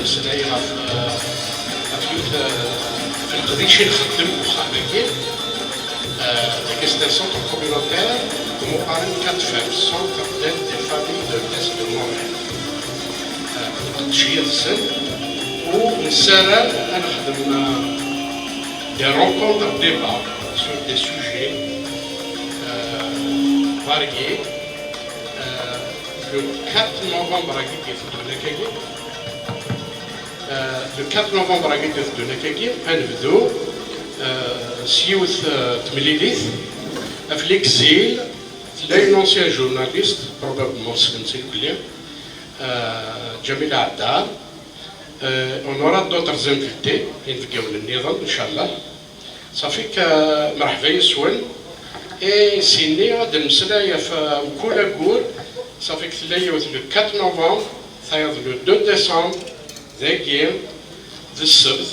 نسناي في القضية نخدم وخارجي que c'est un centre communautaire de Montparnasse 4 femmes, centre d'aide des familles de l'Est de Montréal. تشييد السن ونسالا نخدم des rencontres débat sur des sujets variés. Le 4 novembre le 4 novembre de Nakagir, نبدو سيوث تمليليث في l'exil. تلاقي un ancien journaliste probablement سكنسي الكلية جميل عدار. On aura d'autres invités ينفقوا للنظام إن شاء الله. صافيك مرحبا يسون. Et سيني غادي نمسلايا في كل كور. صافيك تلاقي le 4 novembre, c'est-à-dire le 2 décembre, ذاكير ذا السبت.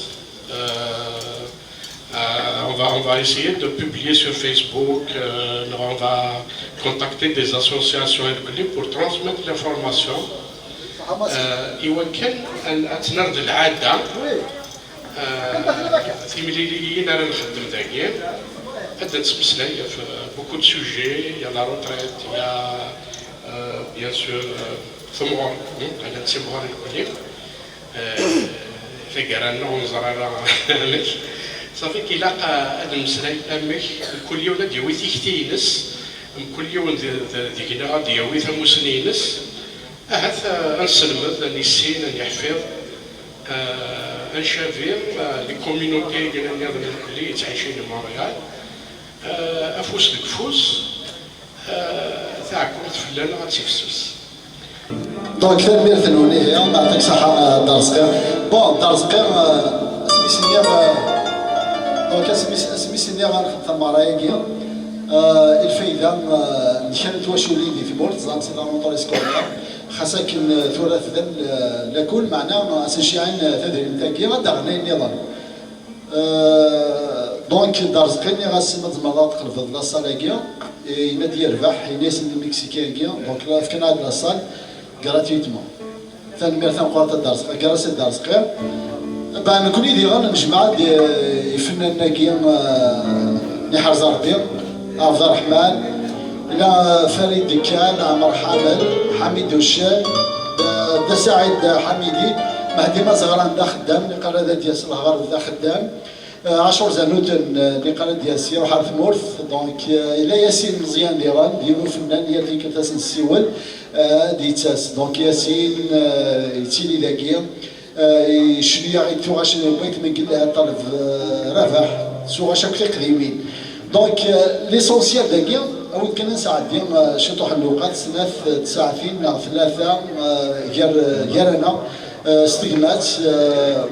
On va essayer de publier sur Facebook, on va contacter des associations pour transmettre l'information. يمكن أن أتنرد العادة في مليليين أنا نخدم ذاكير عدة تسمسلاي في beaucoup de sujets. Il y a la retraite, il y a bien sûr ثمور على تسمور الكلية في قرانا ونزرارا صافي كيلاقى هذا المسلاي امك كل يوم ديوي تيكتينس كل يوم ديكنا غادي يوي ثموسنينس اهث انسلمد نيسين نحفظ انشافير لي كوميونيتي ديال النظام الكلي تعيشين مونريال افوس لكفوس تاعكم تفلان غاتيفسوس. دونك ثاني ثنوني هي نعطيك صحة دار صغير. بون دار صغير سميتني دونك سميتني غنخدم مع رايكيا الفايدة كانت واش وليدي في بورت زعما سي لامونطوري سكولير خاصك ثلاث لاكل معنا اساشيعين تدريب تاكي غدغني النظام. دونك دار صغير غاسمة زمرات قلب لاصالاكيا ينادي يربح يناس المكسيكان كيا دونك فكنا هاد لاصال غراتيتمون ثاني ميرثان قرطة دار صغير كراسي دار صغير بان كون يدي غنجمع يفنان كيا نحر زربي عبد الرحمن الى فريد دكان عمر حامد حميد وشال دا سعيد حميدي مهدي مزغران دا خدام نقرا ديال الغرب دا خدام عاشور زانوتن نقرا ديال السير وحرث مورث دونك الى ياسين مزيان ديران ديالو فنان ديال ديك تاس السيول ديتاس دونك ياسين يتيلي لاكيا شنيا غيتو غاش بغيت من قلها طلب ربح سو غاش قديمين دونك ليسونسيال داكيا اول كان ساعات ديال شطوح الوقت سنه ساعتين مع ثلاثه جرنا استغمات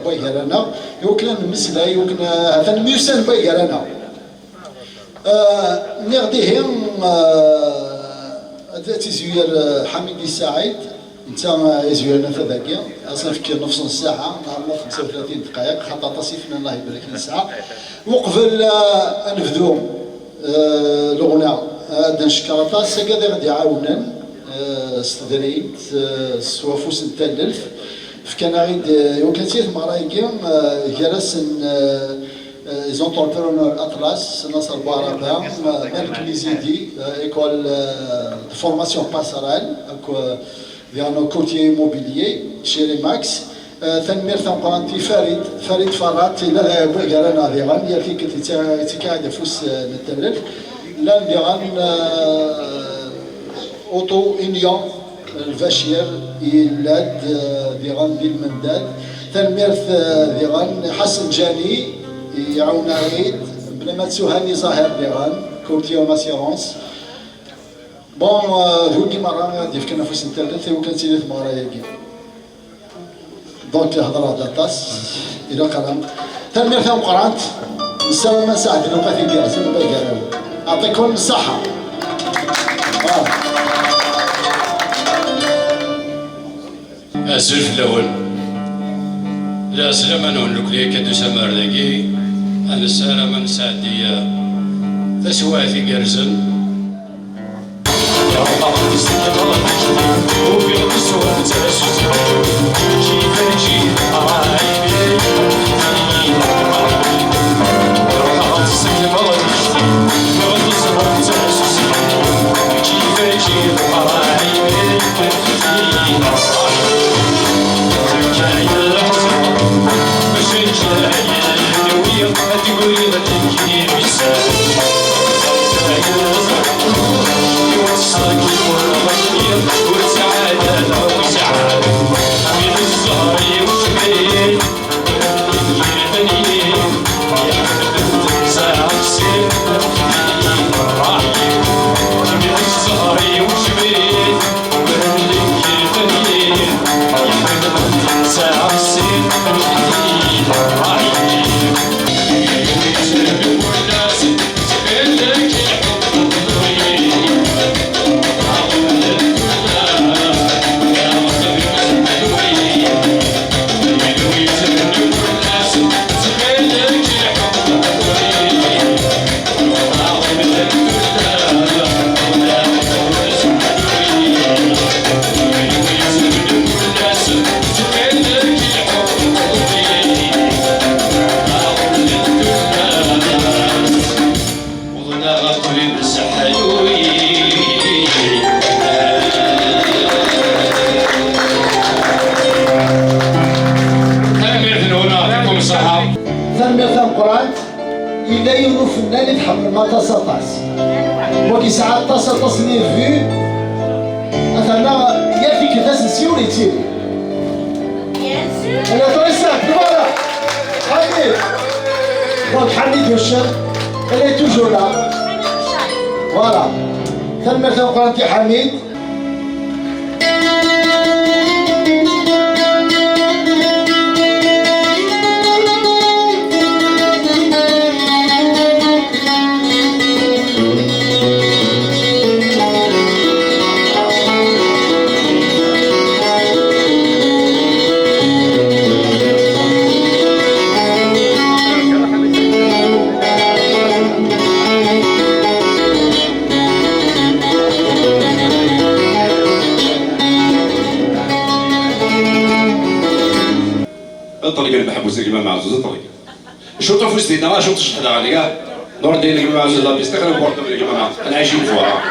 باي جرنا يوكلن مسلاي يوكن هذا الميوسن باي جرنا نغديهم ذات زوير حميدي سعيد انت زويرنا ذاكيا اصلا فكر نفس الساعه نهار 35 دقائق خطا تصيفنا الله يبارك لنا الساعه وقبل نبدو الاغنيه هذا نشكرطا السكادي غادي يعاوننا استدريت سوافوس نتالف فكان غيد يمكن تيت مرايكي جلس زونتربرونور اطلس ناصر بارابا مالك ميزيدي ايكول فورماسيون باسارال ديال كورتي موبيليي شيري ماكس ثاني ثانقرانتي فريد فرات لا بغيرنا ديغان يا كي كنت تيكاد فوس نتلف لا ديغان اوتو انيون الفاشير يلاد ديغان بالمنداد ثالميرث ديغان حسن جاني يعاون عيد بلا ما تسوهاني ظاهر ديغان كورتيو ماسيرونس بون ذوكي مرة ديف كنا فوس نتلف وكان تيلف مرة ياكي دونك هضر هذا طاس الى قلم ثالميرث قرانت نساوي ساعة الوقت يدير زين باقي يعطيكم الصحة. أسلف الأول لا سلام نقول لك ليه كدو سمر ذاكي أنا السلام من سعدية تسوى في قرزن يا الله تستكبر وفي الصور تسوى كيف نجي مثلا القرآن إلا يونو فنان يتحمل ما تصاطاس وكي ساعات تصاطاس لي في مثلا يا في كذا نسيوري تيري أنا طريساك دوالا حميد دونك حميد والشر elle est toujours là voilà ثم مثلا القرآن تي حميد الطريقه اللي بحبوا زي الامام عزوز الطريقه شوطوا في وسطينا ما شوطش حدا عليا نور دين الامام عزوز الله بيستقبل بورتو الامام عزوز انا عايشين فوقها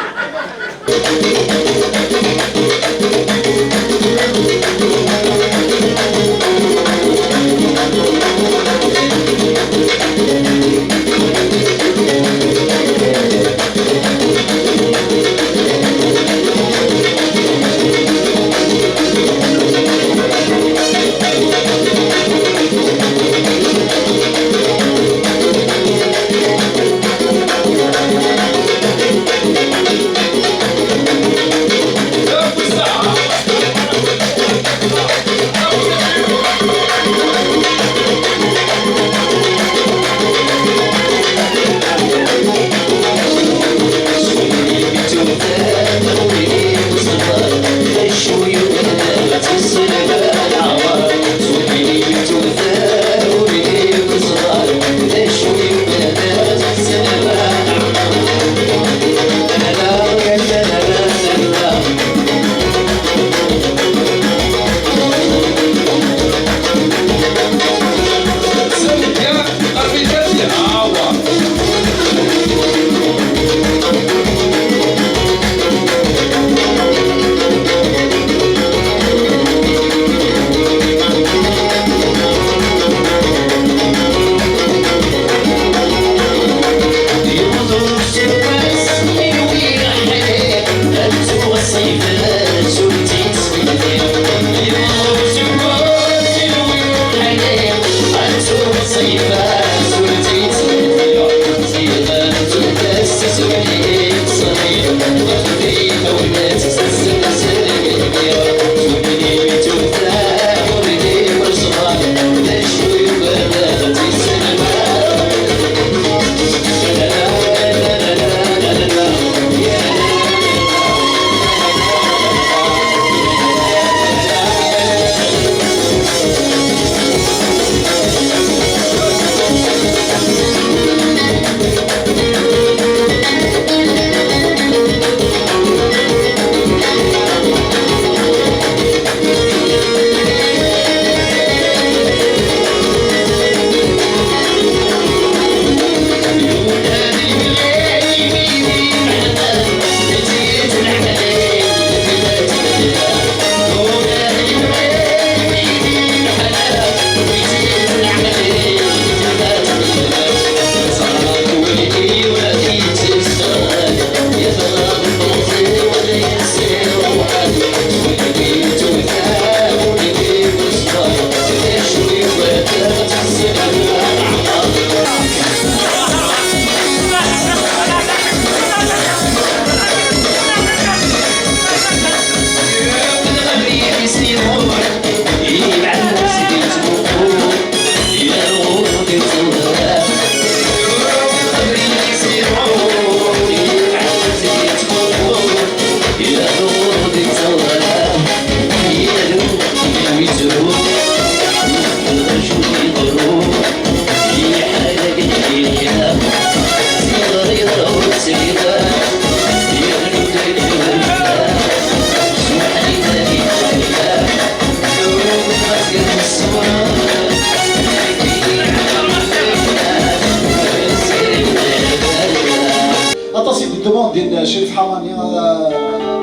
ديال شريف حراني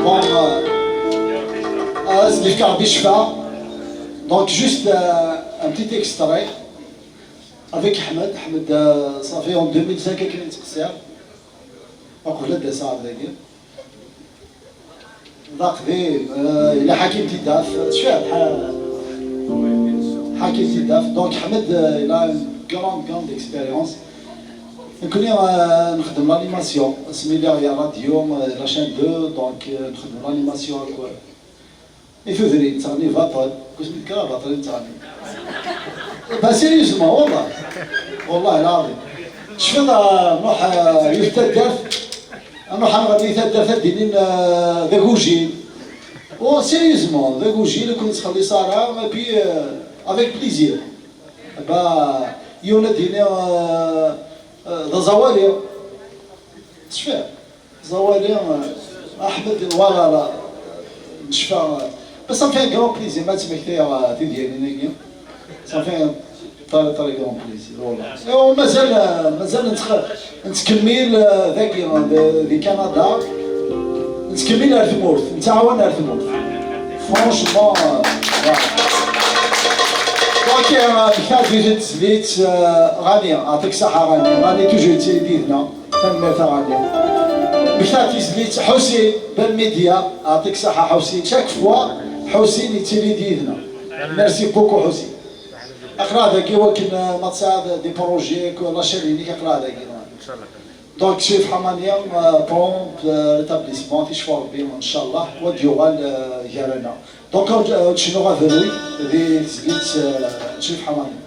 بون اللي في كعبي شفا دونك جوست ان بتيت اكستراي افيك احمد صافي اون 2005 كاين تقصير قبل ديسمبر ذاك ضاق ذي الى حكيم تيداف شفاه بحال حكيم تيداف دونك احمد الى كراند اكسبيريونس كوني نخدم لانيماسيون سميتها يا راديو لا شين 2 دونك نخدم لانيماسيون اي فيفري تغني باطل كنت نتكرر باطل تغني با سيريوزمون والله العظيم شفنا نروح يفتدر نروح نغني تدر دينين ذا كوجين و سيريوزمون ذا كوجين كنت تخلي صارا بي افيك بليزير با يونا ديني ذا زوالي شفاه زوالي احمد ورا نشفى بس ça me fait un grand plaisir ما تسمحتي تي ديالي ناكي ça me fait un très grand plaisir والله ومازال نتكمل ذاك دي كندا نتكمل ارثمورث نتعاون ارثمورث فرونشمون دونك مثال في تسليت غادي نعطيك الصحة غادي توجور تيديتنا تنميتها غادي مثال تسليت حسين بالميديا يعطيك الصحة حسين شاك فوا حسين يتيلي ديدنا ميرسي بوكو حسين اقرا داكي وكن ما تساعد دي بروجي لا شالينيك اقرا داكي دونك شيف حمانيا برومب ريتابليسمون تيشفى ربي ان شاء الله وديوغال جارنا دونك شنو غادروي دي تسليت شيف حمانيا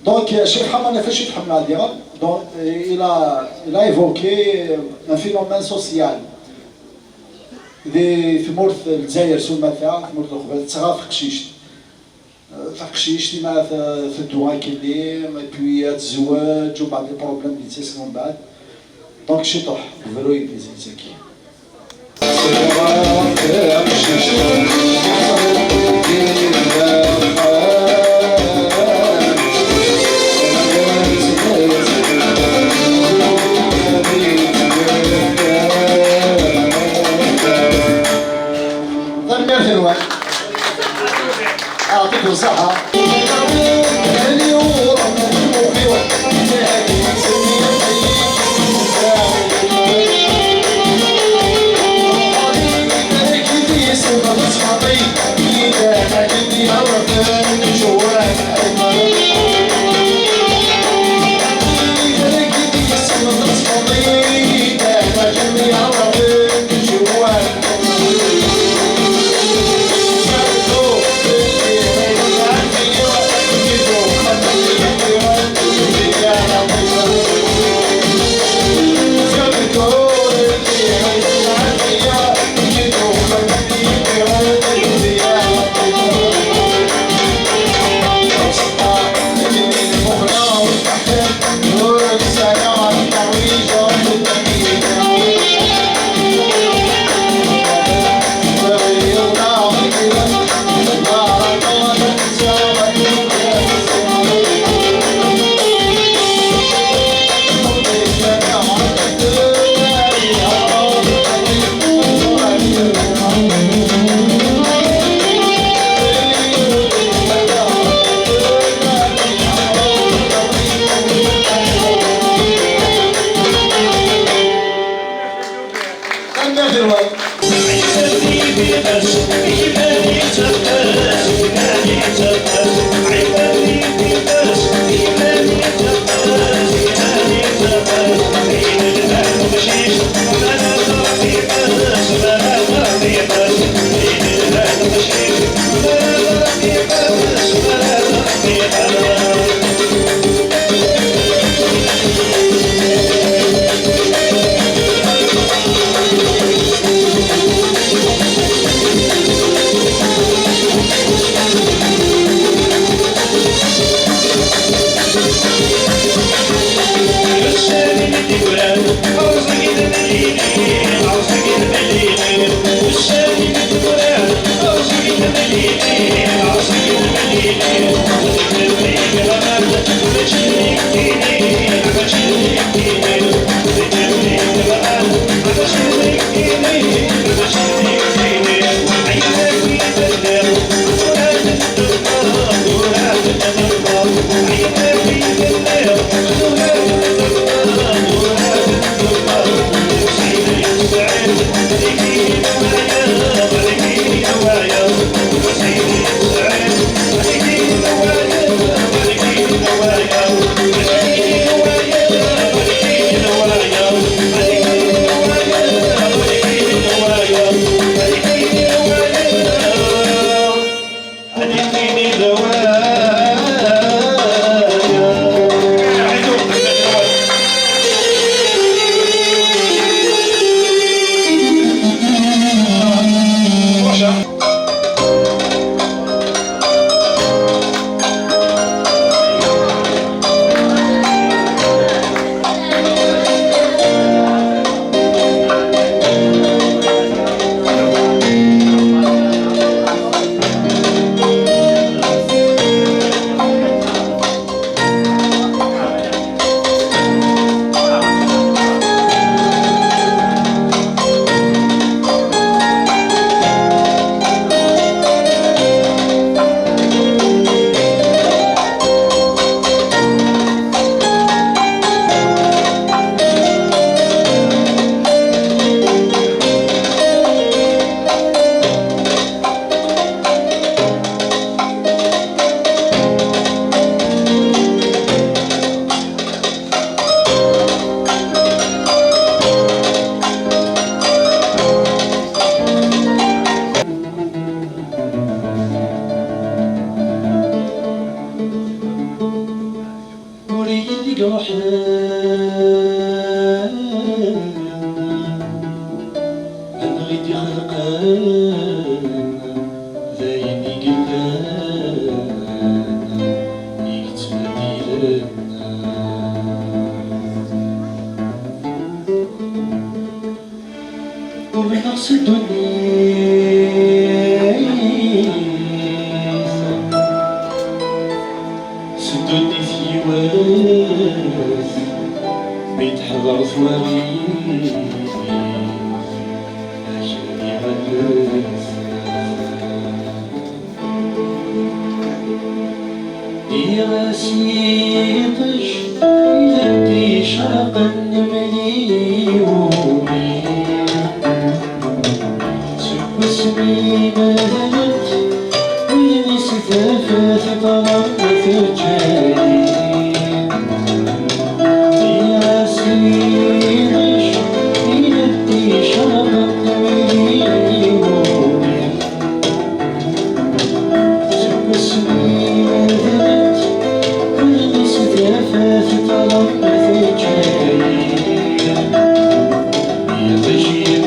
دونك شيف حمانيا فاش يتحمل هادي دونك الى ايفوكي ان فينومين سوسيال في مورث الجزائر سمثا في مورث الخبز تصغى في قشيشت مع في الدواء كاين بوي الزواج وبعض البروبليم اللي تسكنوا من بعد دونك شي طوح فروي دي زكي أعطيك الصحة يقرحان من غيد يخلقان ذاين يقلان يتمديلان ومن أقصى الدنيا سدوني في واث بيتحضر ثواريث عشاني غلث يغاسيطش يلبي شرقا مليوني سوسمي مدلت ويني ستافات طلعت ثجالي يا سيدش يلبي شرقا مليوني سوسمي مدلت ويني ستافات طلعت ثجالي يا بشير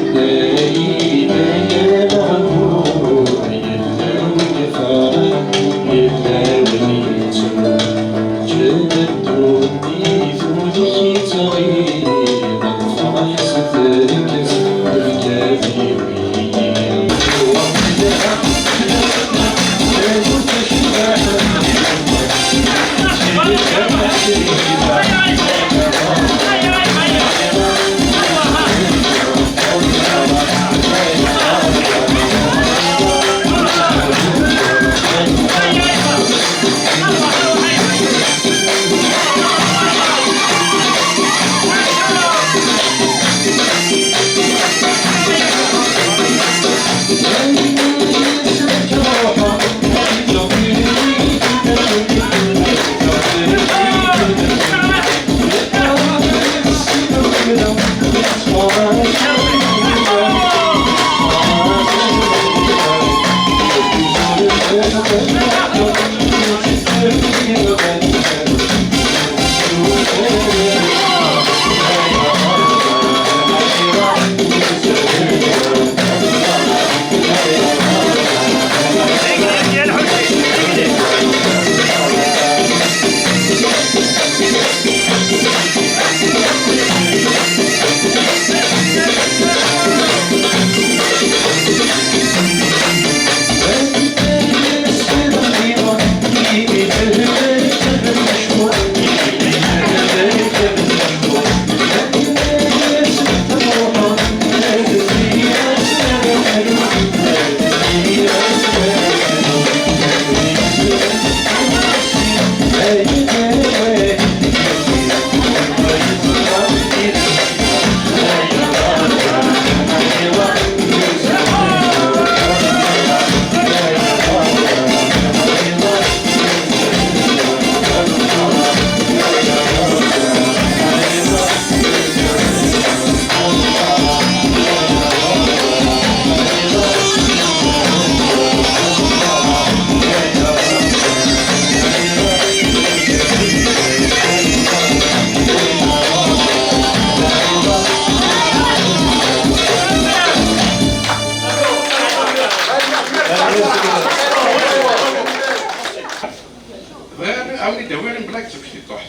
عاوني دويرن بلاك تمشي طوح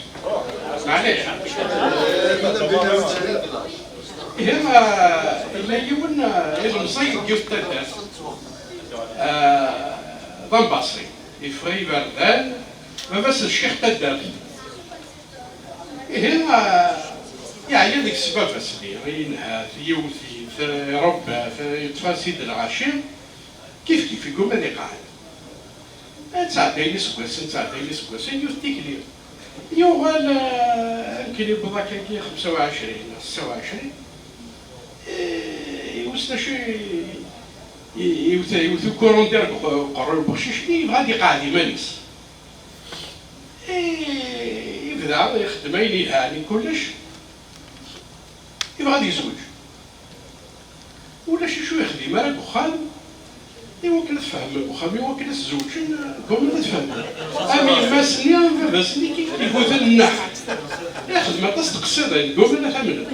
معليش هما إلا يون المصيد جوست الناس ضم باصري يفري بردان ما بس الشيخ تدار هما يعني ديك السبب فاسلي ينهى يوثي ربا يتفاسد العشير كيف يقول ماني قاعد تساعديني سكواسين تساعديني سكواسين يوثيك لي يوغال يمكن يبدا كي 25 26 يوسنا شي يوث كورون ديال قرر البخشيشني غادي قاعد يمانيس يبدا يخدم ينهاني كلش يبغى يزوج ولا شي شو يخدم راك وخام يمكن تفهم وخامي يمكن تزوج كون تفهم امي فاسني فاسني كي يقول النح ياخذ ما تصدق نقول انا ثمنه.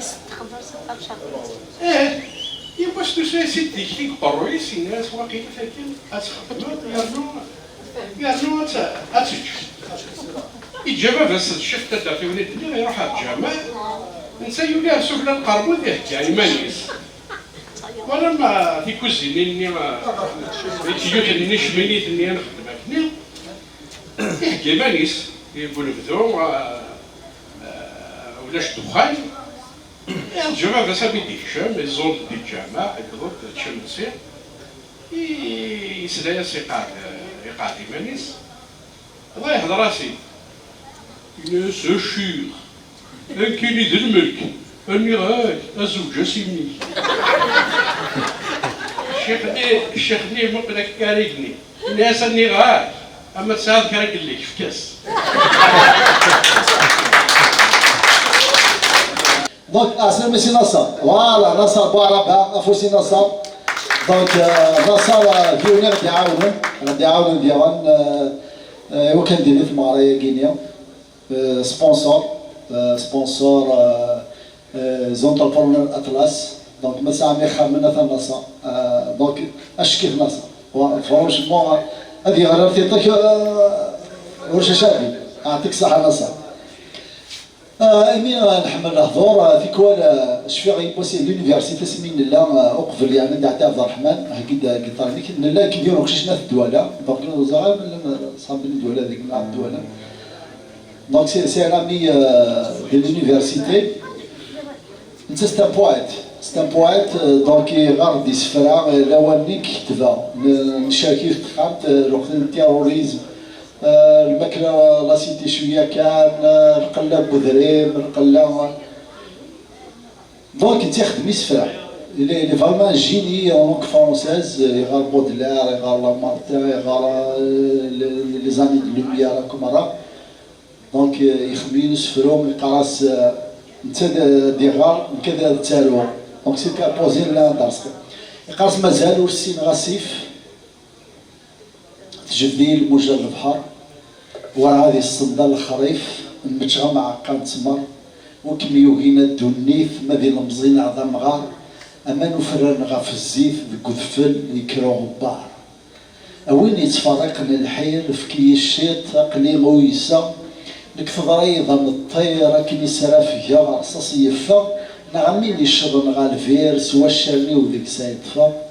باش توسع سيدي كي قرويس الناس واقيلا ساكن اتخدم يرنو اتسج الجامع بس الشيخ تاع في ولاد الدنيا يروح الجامع نسيو كاع سفلى القربو ذاك يعني مانيس ولا ما في كوزيني ما كيوت اني شمينيت اني نخدم هكني يحكي مانيس يقول بدو ولاش دخان الجامع بس بيدي هشام يزول دي الجامع يقول تشمسي يسلايا يقعد مانيس الله يهضر راسي يا ساشير ان كاين ذا الملك اني غاي ازوج سيمي الشيخني مقلك كاريكني الناس اني غاي اما تساعد كاريك اللي في كاس دونك اسلام سي نصر فوالا نصر بوعربها افوسي نصر دونك نصر فيونير غادي يعاونو ديالهم هو كان ديري في المغربيه كينيا سبونسور زونتربرونور اطلس دونك ما ساعه ما يخمنا ثم نصر دونك اش كيف نصر فرونشمون هذه غير تعطيك واش شابي يعطيك الصحه نصر امين نحمل الحضور في كوال شفيع يبوسي لونيفرسيتي سمين لا اقفل يعني دعت عبد الرحمن هكذا قلت لك لا كيديروا كشنا في الدوله دونك الوزراء صاب الدوله ذيك مع الدوله دونك سي ان امي دي لونيفرسيتي سي ان بويت دونك غير دي سفرا الاولني كتبها نشاركي في تقامت الوقت التيروريزم الماكله لاسيتي شويه كان القله بودريم القله دونك تيخدم يسفرع لي فريمون جيني اون فرونسيز يغار بودلار يغار لامارتين يغار لي زاني دو لوميير كومارا دونك يخدموا يسفروا من القراص نتا ديغار كذا تالو دونك سي كابوزين لا درس القراص مازالوا السين غاسيف تجديل موجه البحر ورا هذه الصندة الخريف متشغى مع قان تمر وكميوهينا الدنيف ما ديال المزين عظام غار اما نفرن غا في الزيت بكذفل يكرو غبار اوين يتفرقنا الحيل في كي الشيط قليل ويسا نكتب ريضة من الطير كي يسرى فيها رصاص يفا نعمين يشرن غا الفيرس والشرني وذيك سايدفا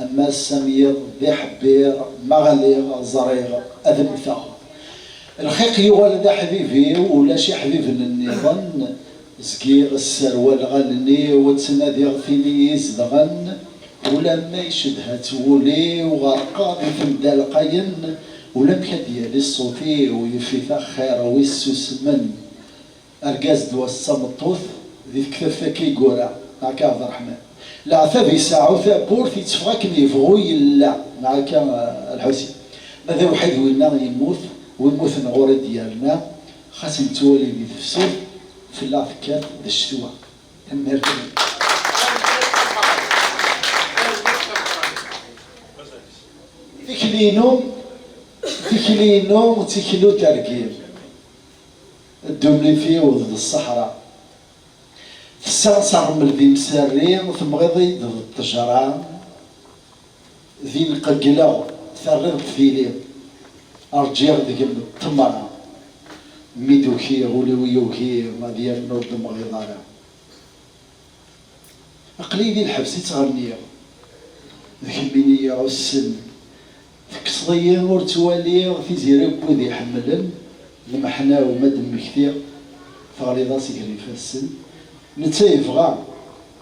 اما السمير ذي حبير مغليغ زريغ اذن ثاغ الخيق يولد حبيبي ولا شي حبيب النظن زكير السروال غني وتنادي غثيني يزدغن ولا ما يشدها تولي وغرقا في القين ولا مكا ديالي الصوتي ويفيثا خير ويسوس من اركاز دوا الصمطوث ذي كثفة كيقورا هكا عبد الرحمن لا ثابي ساعة ثابور في تفغاك يبغوي لا هكا الحسين ماذا وحيد وينا يموت نغوري ديالنا خاص نتولي بتفسير في الافكار الشتوى المركب تكلينو تكلو تركيب الدوملي فيه وضد الصحراء في الساعة من ذي مسارين ثم غيضي ضد التجران ذي القلقلة ثرد فيلي أرجيغ ذيك التمرة ميدوكي غوليويوكي ما ديال نود مغيضانا أقليدي الحبس يتغنية ذيك المينية والسن ذيك صغير ورتوالي في زيري بوذي يحملن المحنا ومد مكثير فغليظا سيكري في السن نتا يبغى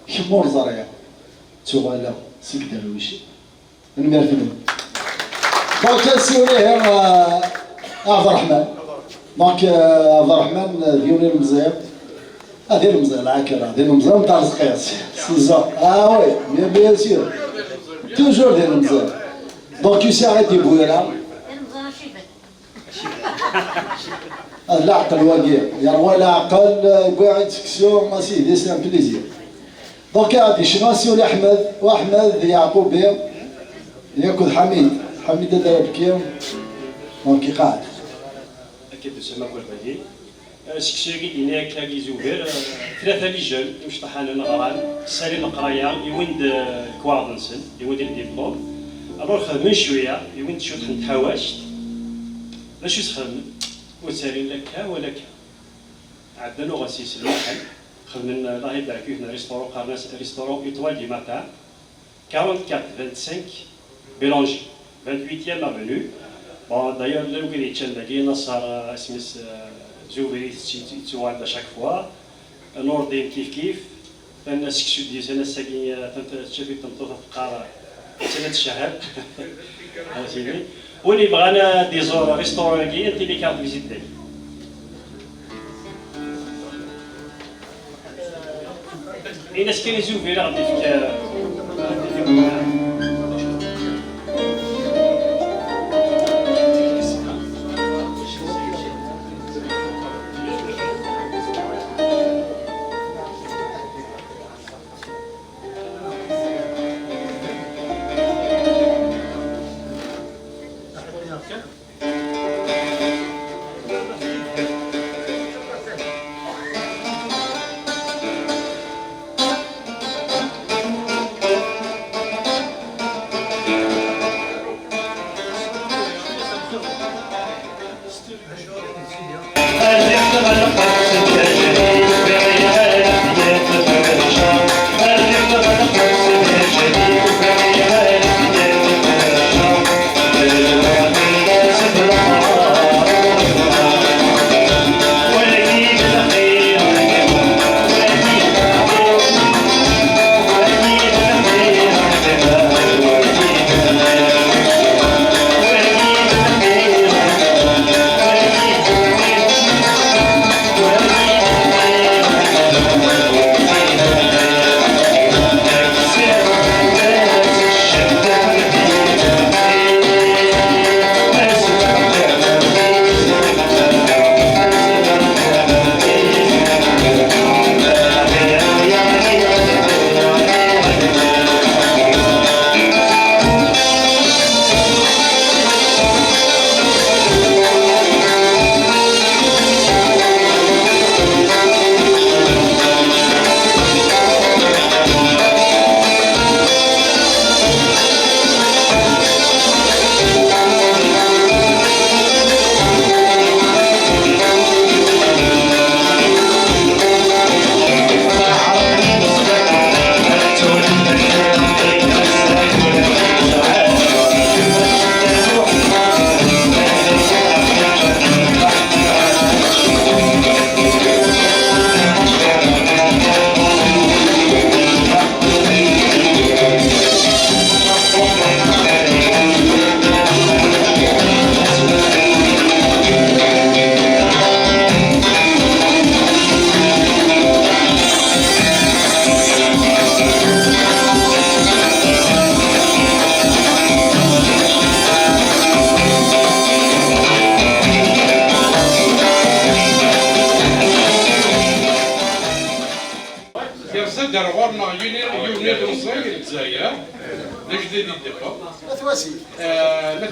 كمور زريع تغالا سيك درويشي نمرتن دونك نسيو ليه عبد الرحمن دونك عبد الرحمن ديوني المزيان هذه المزيان العاكرة هذه المزيان تاع الزقياس سيزا وي بيان سير توجور ديال المزيان دونك يساعد يبويرها لا عقل واقع يروى لا عقل يبغي يتكسيو ما سيدي سي ان بليزير دونك غادي شناسيو لاحمد واحمد يعقوب ياكل حميد دار بكيم دونك قاعد اكيد تسمى كل بديل سكسيكي دينا كاكي زوبير ثلاثة لي جون مشطح أنا نغران سالي القراية يوند كواردنسن يوند الدبلوم أروح خدمن شوية يوند شو نتحواش باش يسخدم وسالي لك ولا كا عندنا غسيس المحل خدمنا الله يبارك فينا ريستورون قرناس ريستورون إيطوال دي ماتان 44 25 بيلونجي 28e avenue. Bon, d'ailleurs, le gars qui est Nassar Smith Zouveri تسوال à chaque fois. نوردين كيف فانا سكسودي سنة ساكين تشوفي تنطوط القارة سنة الشهر فهمتيني واللي بغانا دي زور ريستورون كي انت اللي كارت فيزيت داي الناس كاين زوفيري غادي فيك ما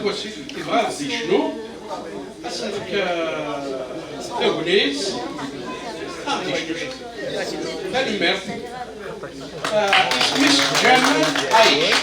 توسيت كيبغى غادي شنو اسمك تونس المير اسمي جمال عايش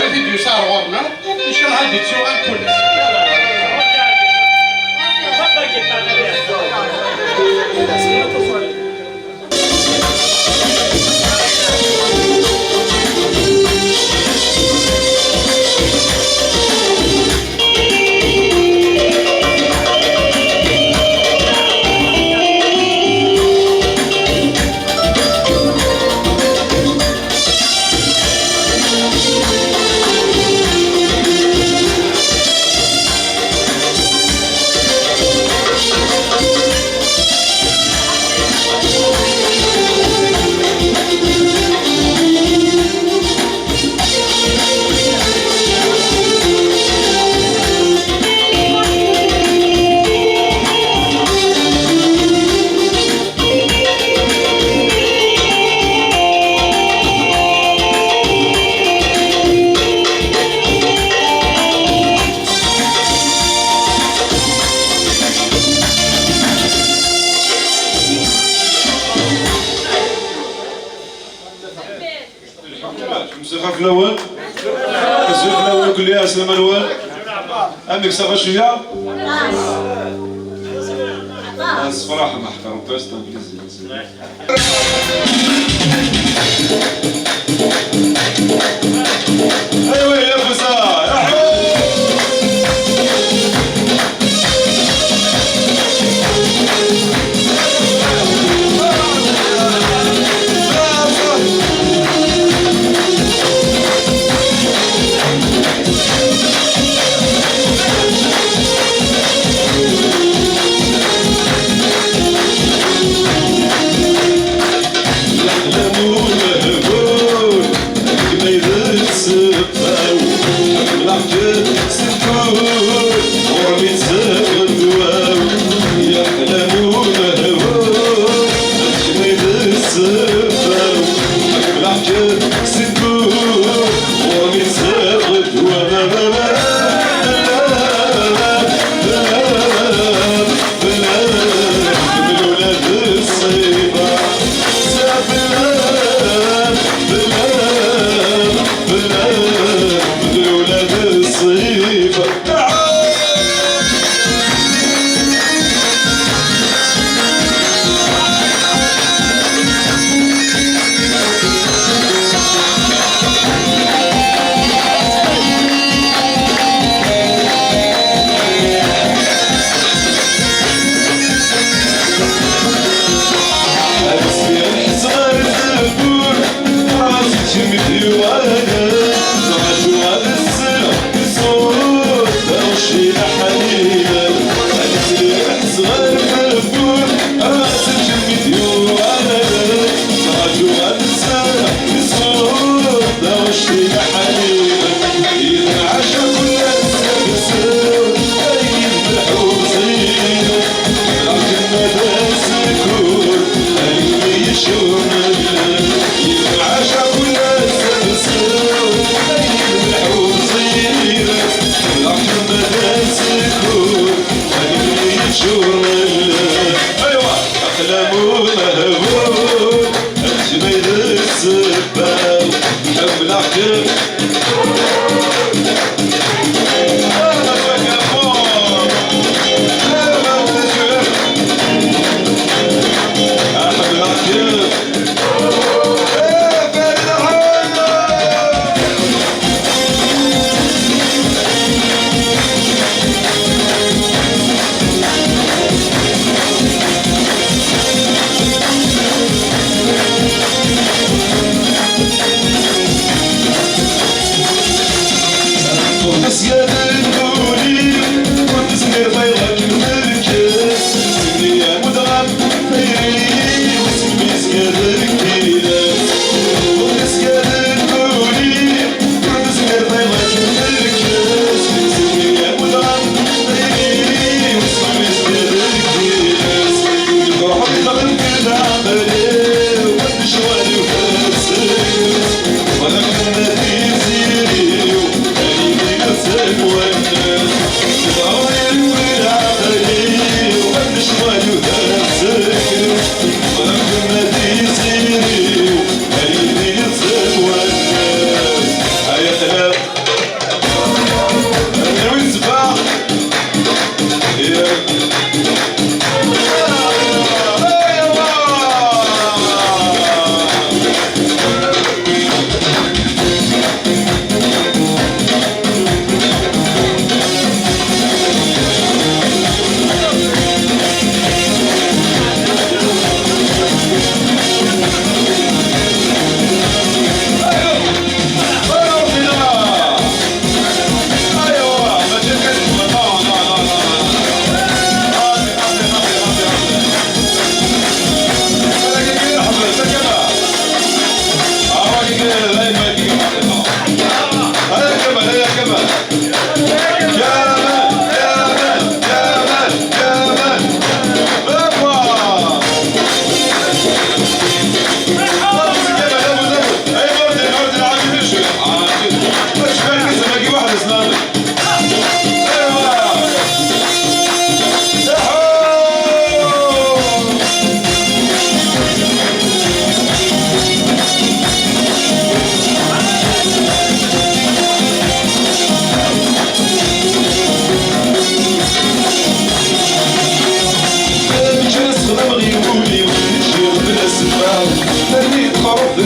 الفيديو صار غورنا ان شاء الله عندي سؤال كله. الموسيقى في الاول كتزوج في الاول قول لي اسلم الاول عندك صغر شويه الصراحه ما احترمتهاش الانجليزي ايوا يا فزا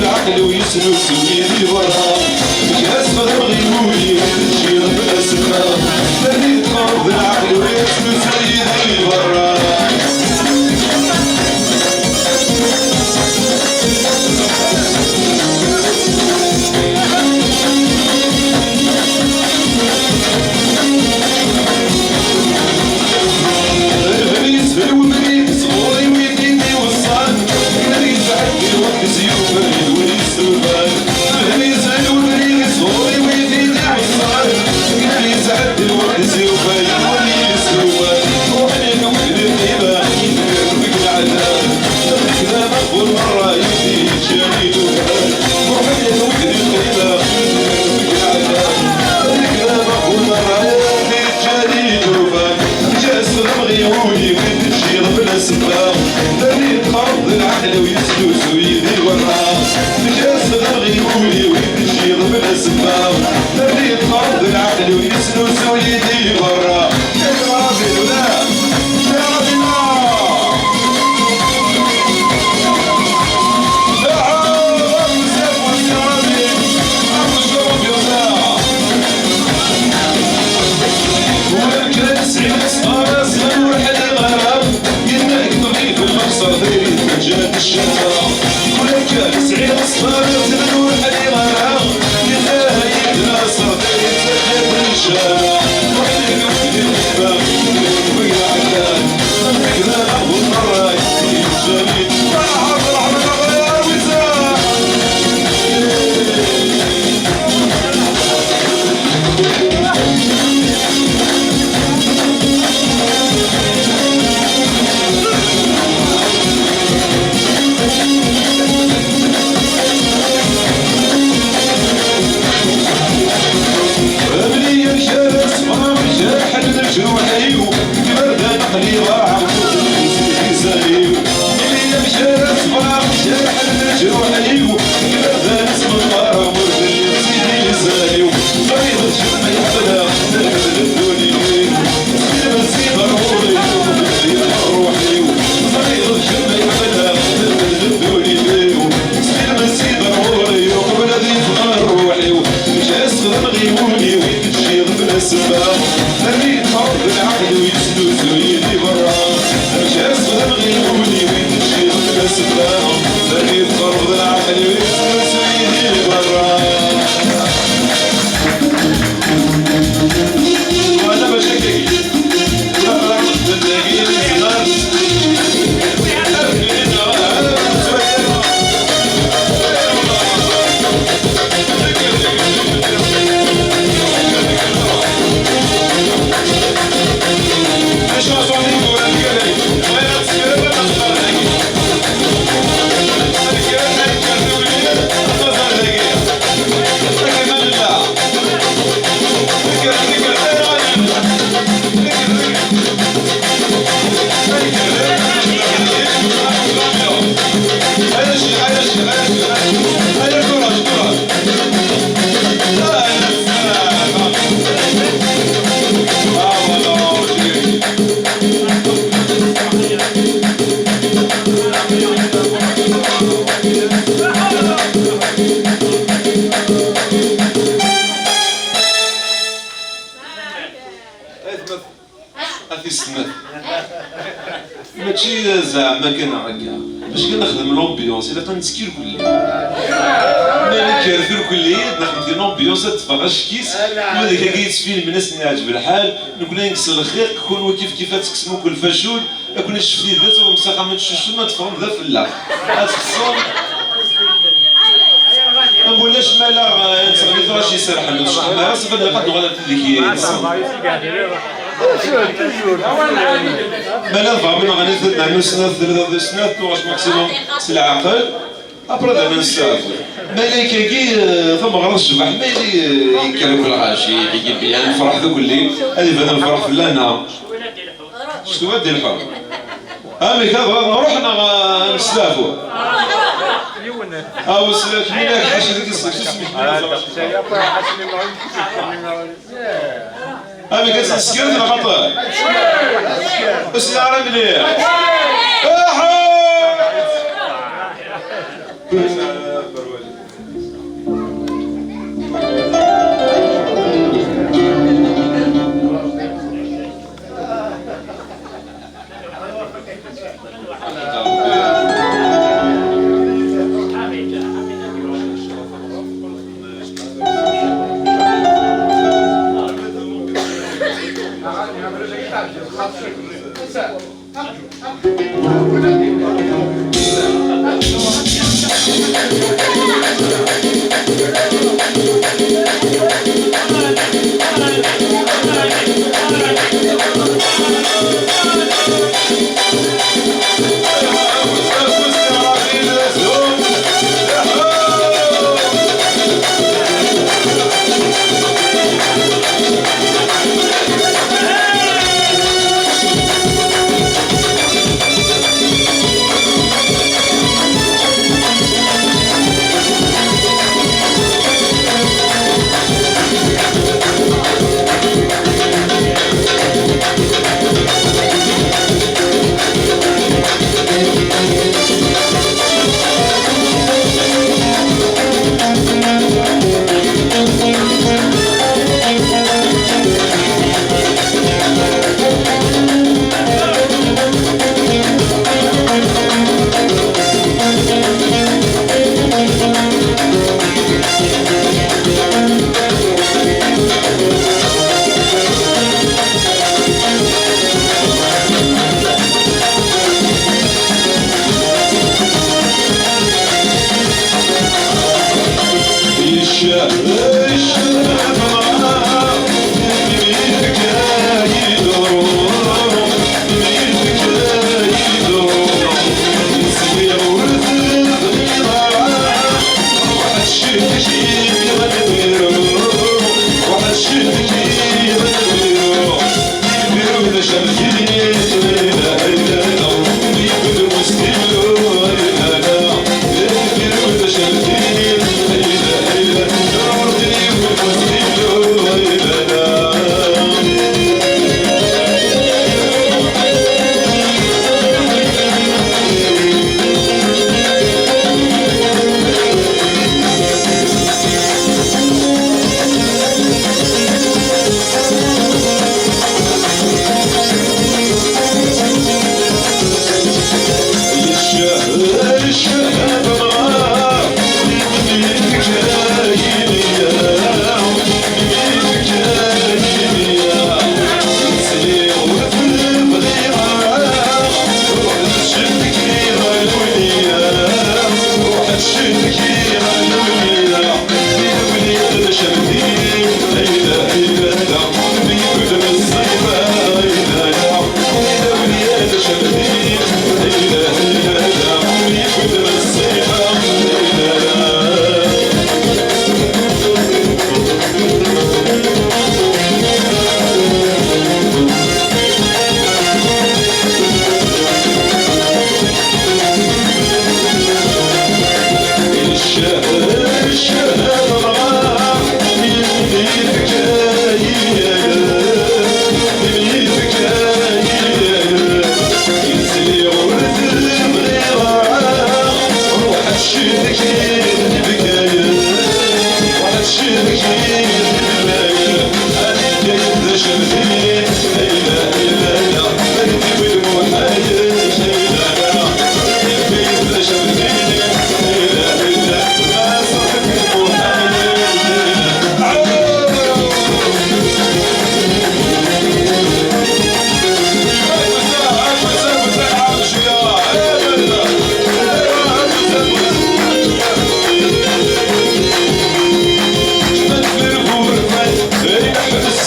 العقل ويسلو سويدي برا جاس مغرب غيولي تجي رب السماء فريد قرب العقل ويسلو سويدي برا البريس في الوبريس صغوري ويديني وصال البريس عدي الوقت زيوف الوريس وبال البريس في الوبريس صغوري ويديني وصال البريس عدي الوقت زيوف الوريس وبال روحني نوكل الغيبة يدير العذاب كذا مقبول مرة يدي جاني وبال روحني نوكل الغيبة يدير العذاب كذا مقبول مرة يدي جاني وبال جاسم غيولي وين تمشي ربنا سباق فريد قرض العقل ويسلوس ويدي والراس جاسم غيولي وين تمشي ربنا سباق فريد قرض العقل ويسلوس ويدي والراس يا ربي ولا يا ربي جات الشتاء ولك سعيد اصفار تنور حدي غرام يلاها يدنا صدري تحب الشارع وحدي وحدي الحباب ويا عداد كذا اول مره يجي جميل مرحبا مرحبا يا وزاع ماشي زعما كنعرقها باش كنخدم لومبيونس الا كنتسكير كل مالك كارثر كل نخدم لومبيونس تفرج كيس وهذاك كيتسفين الناس اللي عاجب الحال نقول لك نكسر الخيق كون كيف تقسموا كل فاشول كون شفتي ذات ومساقه ما تشوفش ما تفرم ذا في الله نقولش مالا نصغي ثرا شي سرح نشطح ما صفد قد غدا تديكي مالا فهمنا غنزيد مع سنة ثلاثة سنة توغاش ماكسيموم العقل ابرا دابا نستعرف مالك كي فما غرض الصباح مالي يكرم الغاشي يجيب بيان نفرح ذوك اللي هذه بدا نفرح في لانا شتو ديال الحر امي كذا رحنا نستافوا او سلاك ميناك حاجه ديك الصيف شو سميتو امي كتسكر ولا خطا بس يا راه مليح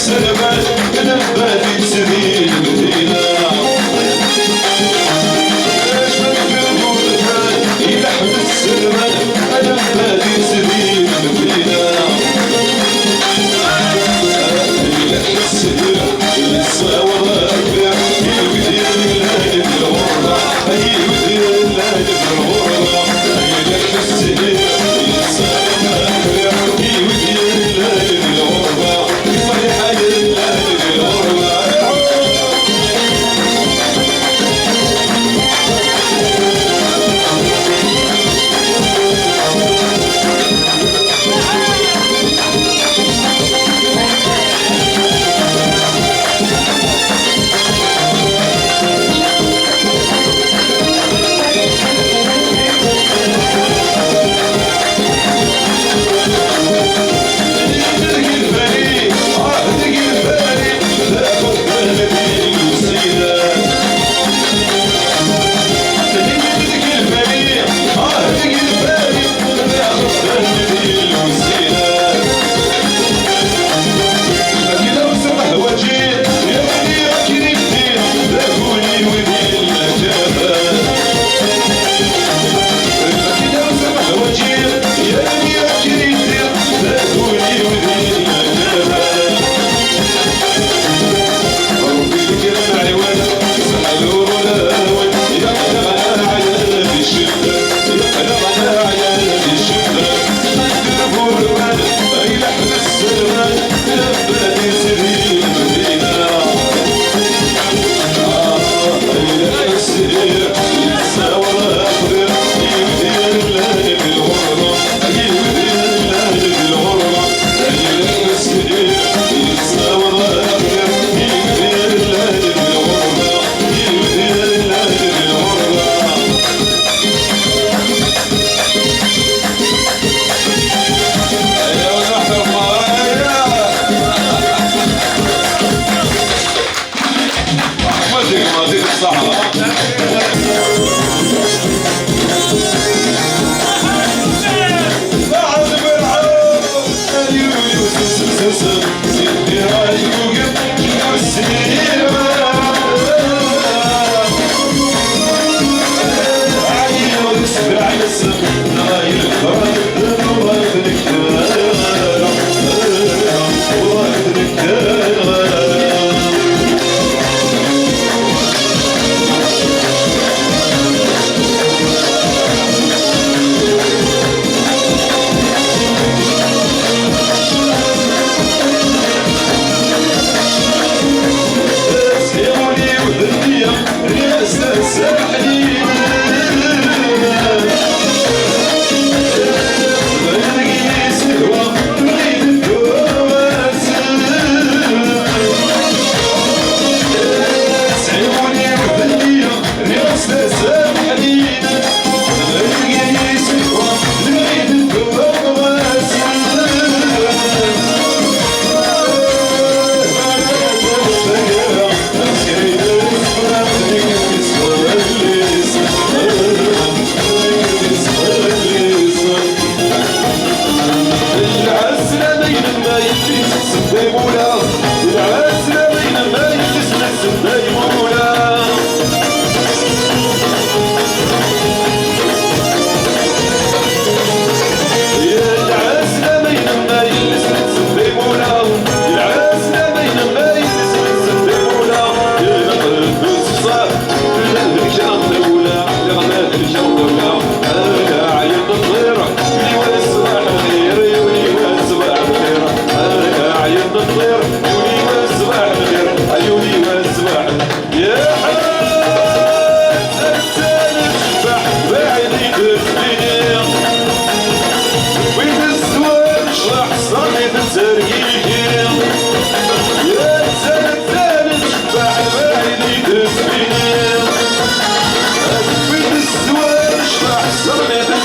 السلمان لما تسدي المدينة اش بالقلب يلحم السلمان لما تسدي المدينة يلحم السلمان يتصاور أكبر يودي الليل بالغربة يودي الليل بالغربة يلحم السلمان يتصاور أكبر يودي الليل بالغربة فرحة الليل بالغربة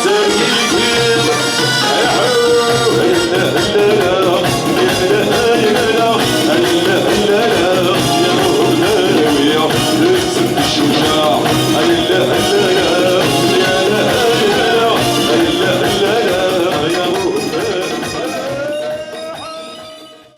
Sorry,